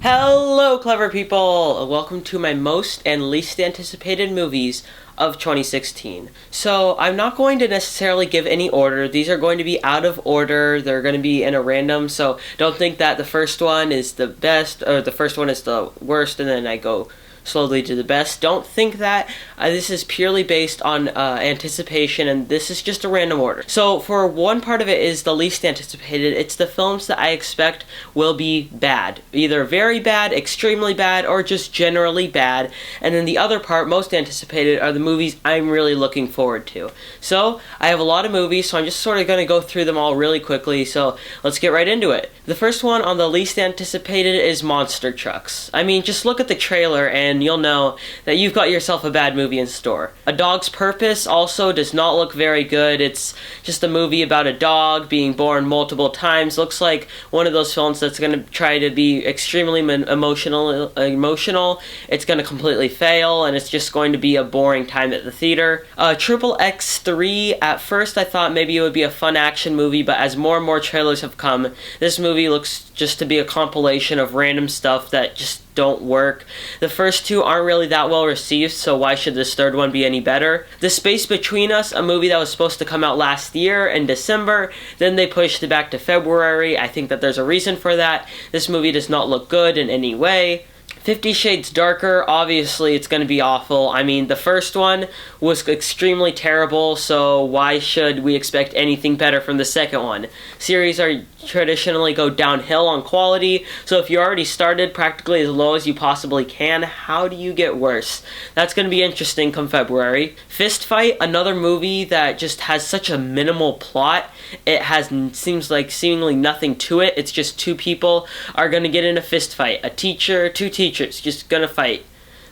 Hello, clever people! Welcome to my most and least anticipated movies of 2016. So, I'm not going to necessarily give any order. These are going to be out of order. They're going to be in a random, so don't think that the first one is the best, or the first one is the worst, and then I go slowly to the best. Don't think that. This is purely based on anticipation, and this is just a random order. So for one part of it is the least anticipated. It's the films that I expect will be bad. Either very bad, extremely bad, or just generally bad. And then the other part, most anticipated, are the movies I'm really looking forward to. So I have a lot of movies, so I'm just sort of going to go through them all really quickly. So let's get right into it. The first one on the least anticipated is Monster Trucks. I mean, just look at the trailer and you'll know that you've got yourself a bad movie in store. A Dog's Purpose also does not look very good. It's just a movie about a dog being born multiple times. Looks like one of those films that's going to try to be extremely emotional. It's going to completely fail, and it's just going to be a boring time at the theater. Triple X3, at first I thought maybe it would be a fun action movie, but as more and more trailers have come, this movie looks just to be a compilation of random stuff that just don't work. The first two aren't really that well received, so why should this third one be any better? The Space Between Us, a movie that was supposed to come out last year in December, then they pushed it back to February. I think that there's a reason for that. This movie does not look good in any way. 50 Shades Darker, obviously it's going to be awful. I mean, the first one was extremely terrible, so why should we expect anything better from the second one? Series are traditionally go downhill on quality, so if you already started practically as low as you possibly can, how do you get worse? That's going to be interesting come February. Fist Fight, another movie that just has such a minimal plot. It seems like seemingly nothing to it. It's just two people are going to get in a fist fight. A teacher, two teachers, just going to fight.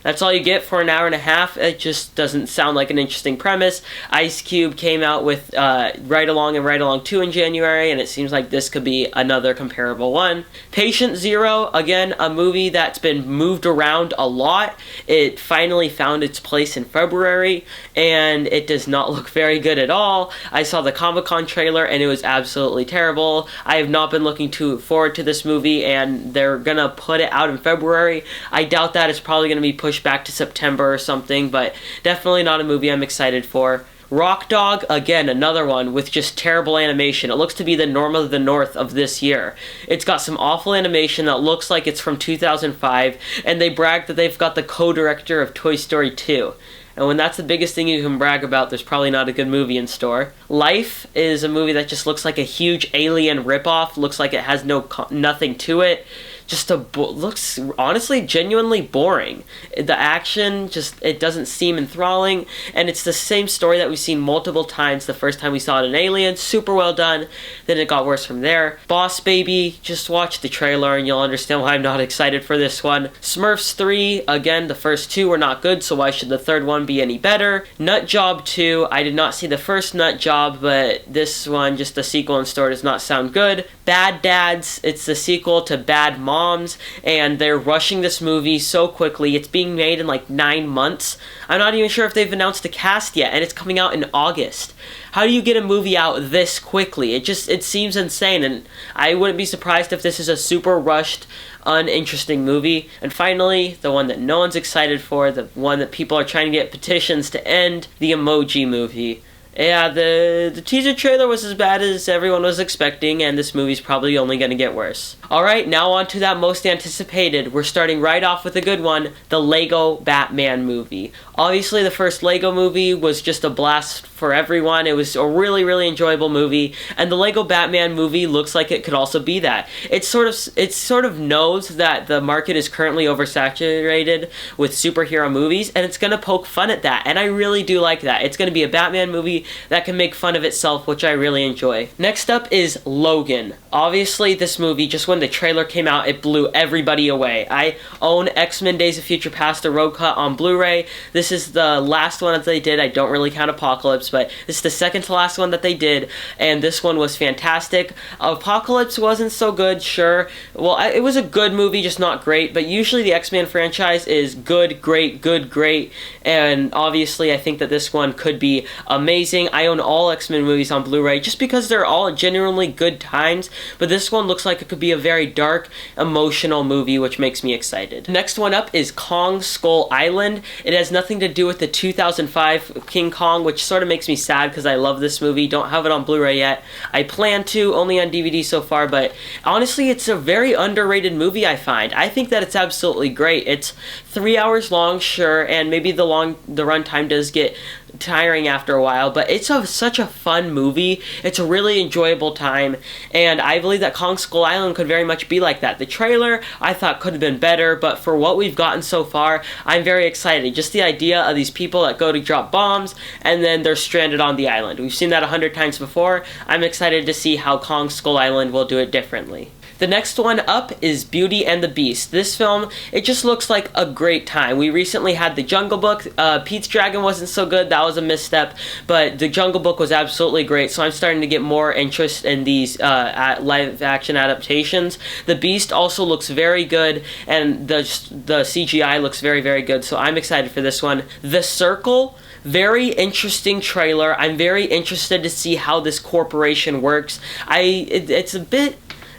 That's all you get for an hour and a half. It just doesn't sound like an interesting premise. Ice Cube came out with Ride Along and Ride Along 2 in January, and it seems like this could be another comparable one. Patient Zero, again, a movie that's been moved around a lot. It finally found its place in February, and it does not look very good at all. I saw the Comic-Con trailer, and it was absolutely terrible. I have not been looking forward to this movie, and they're gonna put it out in February. I doubt that. It's probably gonna be pushed back to September or something, but definitely not a movie I'm excited for. Rock Dog, again, another one with just terrible animation. It looks to be the Norm of the North of this year. It's got some awful animation that looks like it's from 2005, and they brag that they've got the co-director of Toy Story 2. And when that's the biggest thing you can brag about, there's probably not a good movie in store. Life is a movie that just looks like a huge Alien ripoff. Looks like it has nothing to it. Just looks honestly genuinely boring. The action it doesn't seem enthralling, and it's the same story that we've seen multiple times. The first time we saw it in Alien, super well done. Then it got worse from there. Boss Baby, just watch the trailer and you'll understand why I'm not excited for this one. Smurfs 3, again, the first two were not good, so why should the third one be any better? Nut Job 2, I did not see the first Nut Job, but this one, just the sequel in store, does not sound good. Bad Dads, it's the sequel to Bad Moms, and they're rushing this movie so quickly. It's being made in like 9 months. I'm not even sure if they've announced the cast yet, and it's coming out in August. How do you get a movie out this quickly? It seems insane, and I wouldn't be surprised if this is a super rushed, uninteresting movie. And finally, the one that no one's excited for, the one that people are trying to get petitions to end, the Emoji Movie. Yeah, the teaser trailer was as bad as everyone was expecting, and this movie's probably only going to get worse. Alright, now on to that most anticipated. We're starting right off with a good one, the Lego Batman movie. Obviously, the first Lego movie was just a blast for everyone. It was a really, really enjoyable movie, and the Lego Batman movie looks like it could also be that. It sort of knows that the market is currently oversaturated with superhero movies, and it's going to poke fun at that, and I really do like that. It's going to be a Batman movie that can make fun of itself, which I really enjoy. Next up is Logan. Obviously, this movie, just when the trailer came out, it blew everybody away. I own X-Men Days of Future Past, the road cut on Blu-ray. This is the last one that they did. I don't really count Apocalypse, but this is the second to last one that they did, and this one was fantastic. Apocalypse wasn't so good, sure. Well, it was a good movie, just not great, but usually the X-Men franchise is good, great, and obviously I think that this one could be amazing. amazing. I own all X-Men movies on Blu-ray just because they're all genuinely good times, but this one looks like it could be a very dark, emotional movie, which makes me excited. Next one up is Kong Skull Island. It has nothing to do with the 2005 King Kong, which sort of makes me sad because I love this movie. Don't have it on Blu-ray yet. I plan to, only on DVD so far, but honestly, it's a very underrated movie, I find. I think that it's absolutely great. It's 3 hours long, sure, and maybe the runtime does get tiring after a while, but it's such a fun movie. It's a really enjoyable time, and I believe that Kong Skull Island could very much be like that. The trailer I thought could have been better, but for what we've gotten so far, I'm very excited. Just the idea of these people that go to drop bombs and then they're stranded on the island. We've seen that 100 times before. I'm excited to see how Kong Skull Island will do it differently. The next one up is Beauty and the Beast. This film, it just looks like a great time. We recently had The Jungle Book. Pete's Dragon wasn't so good. That was a misstep. But The Jungle Book was absolutely great, so I'm starting to get more interest in these live-action adaptations. The Beast also looks very good, and the CGI looks very, very good, so I'm excited for this one. The Circle, very interesting trailer. I'm very interested to see how this corporation works.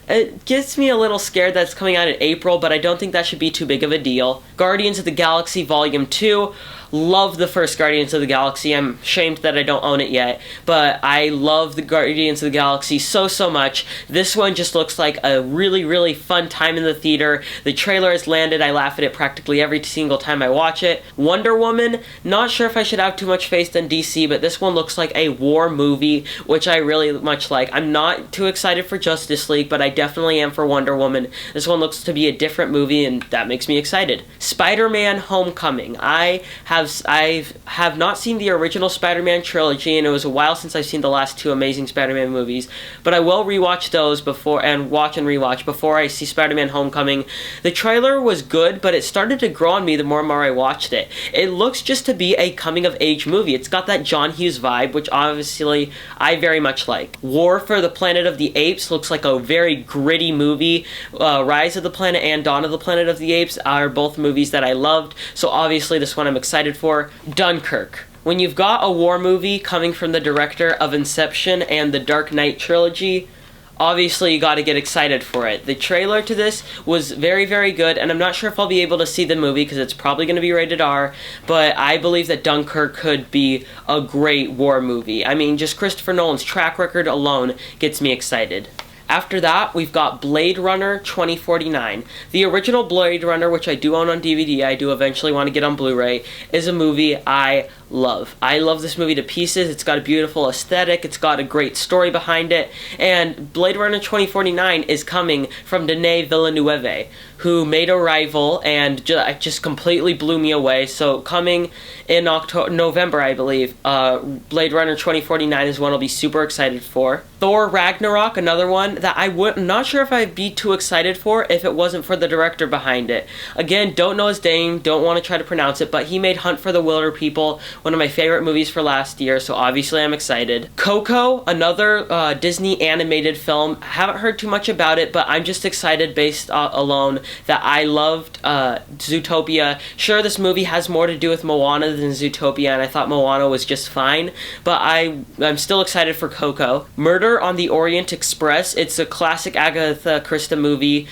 It gets me a little scared that it's coming out in April, but I don't think that should be too big of a deal. Guardians of the Galaxy Volume 2. Love the first Guardians of the Galaxy. I'm ashamed that I don't own it yet, but I love the Guardians of the Galaxy so much. This one just looks like a really, really fun time in the theater. The trailer has landed. I laugh at it practically every single time I watch it. Wonder Woman, not sure if I should have too much faith in DC, but this one looks like a war movie, which I really much like. I'm not too excited for Justice League, but I definitely am for Wonder Woman. This one looks to be a different movie, and that makes me excited. Spider-Man Homecoming. I have not seen the original Spider-Man trilogy, and it was a while since I've seen the last two Amazing Spider-Man movies, but I will rewatch those before I see Spider-Man Homecoming. The trailer was good, but it started to grow on me the more and more I watched it. It looks just to be a coming-of-age movie. It's got that John Hughes vibe, which obviously I very much like. War for the Planet of the Apes looks like a very gritty movie. Rise of the Planet and Dawn of the Planet of the Apes are both movies that I loved, so obviously this one I'm excited for. Dunkirk. When you've got a war movie coming from the director of Inception and the Dark Knight trilogy, obviously you gotta get excited for it. The trailer to this was very, very good, and I'm not sure if I'll be able to see the movie because it's probably going to be rated R, but I believe that Dunkirk could be a great war movie. I mean, just Christopher Nolan's track record alone gets me excited. After that, we've got Blade Runner 2049. The original Blade Runner, which I do own on DVD, I do eventually want to get on Blu-ray, is a movie I love. I love this movie to pieces. It's got a beautiful aesthetic, it's got a great story behind it, and Blade Runner 2049 is coming from Denis Villeneuve, who made Arrival and just completely blew me away. So coming in November, I believe, Blade Runner 2049 is one I'll be super excited for. Thor Ragnarok, another one that I'm not sure if I'd be too excited for if it wasn't for the director behind it. Again, don't know his name, don't want to try to pronounce it, but he made Hunt for the Wilder People, one of my favorite movies for last year, so obviously I'm excited. Coco, another Disney animated film. Haven't heard too much about it, but I'm just excited based alone that I loved Zootopia. Sure, this movie has more to do with Moana than Zootopia, and I thought Moana was just fine, but I'm still excited for Coco. Murder on the Orient Express. It's a classic Agatha Christie movie.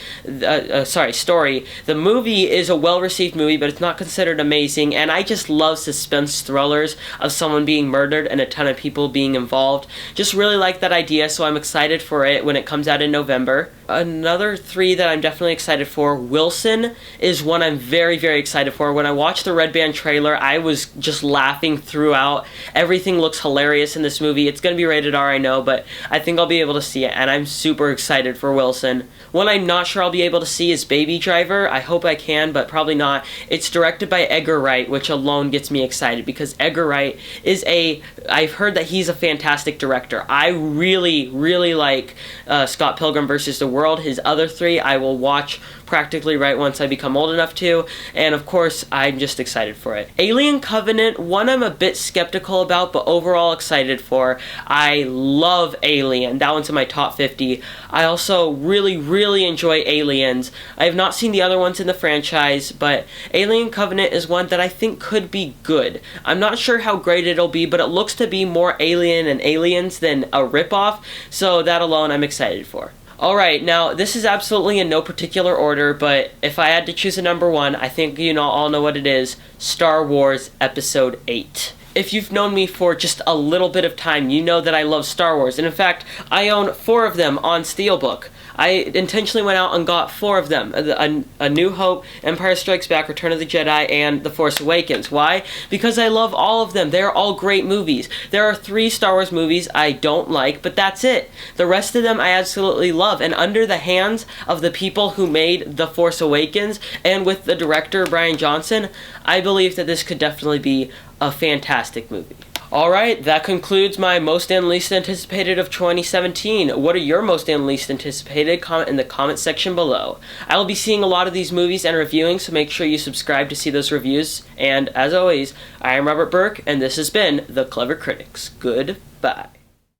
Story. The movie is a well-received movie, but it's not considered amazing, and I just love suspense thrillers of someone being murdered and a ton of people being involved. Just really like that idea, so I'm excited for it when it comes out in November. Another three that I'm definitely excited for, Wilson, is one I'm very, very excited for. When I watched the Red Band trailer, I was just laughing throughout. Everything looks hilarious in this movie. It's going to be rated R, I know, but I think I'll be able to see it, and I'm super excited for Wilson. One I'm not sure I'll be able to see is Baby Driver. I hope I can, but probably not. It's directed by Edgar Wright, which alone gets me excited, because Edgar Wright is I've heard that he's a fantastic director. I really, really like Scott Pilgrim vs. the World. His other three I will watch practically right once I become old enough to, and of course I'm just excited for it. Alien Covenant, one I'm a bit skeptical about, but overall excited for. I love Alien. That one's in my top 50. I also really, really enjoy Aliens. I have not seen the other ones in the franchise, but Alien Covenant is one that I think could be good. I'm not sure how great it'll be, but it looks to be more Alien and Aliens than a ripoff, so that alone I'm excited for. Alright, now this is absolutely in no particular order, but if I had to choose a number one, I think you all know what it is: Star Wars Episode 8. If you've known me for just a little bit of time, you know that I love Star Wars, and in fact, I own 4 of them on Steelbook. I intentionally went out and got 4 of them: A New Hope, Empire Strikes Back, Return of the Jedi, and The Force Awakens. Why? Because I love all of them. They're all great movies. There are 3 Star Wars movies I don't like, but that's it. The rest of them I absolutely love, and under the hands of the people who made The Force Awakens, and with the director, Bryan Johnson, I believe that this could definitely be a fantastic movie. Alright, that concludes my most and least anticipated of 2017. What are your most and least anticipated? Comment in the comment section below. I will be seeing a lot of these movies and reviewing, so make sure you subscribe to see those reviews. And as always, I am Robert Burke, and this has been The Clever Critics. Goodbye.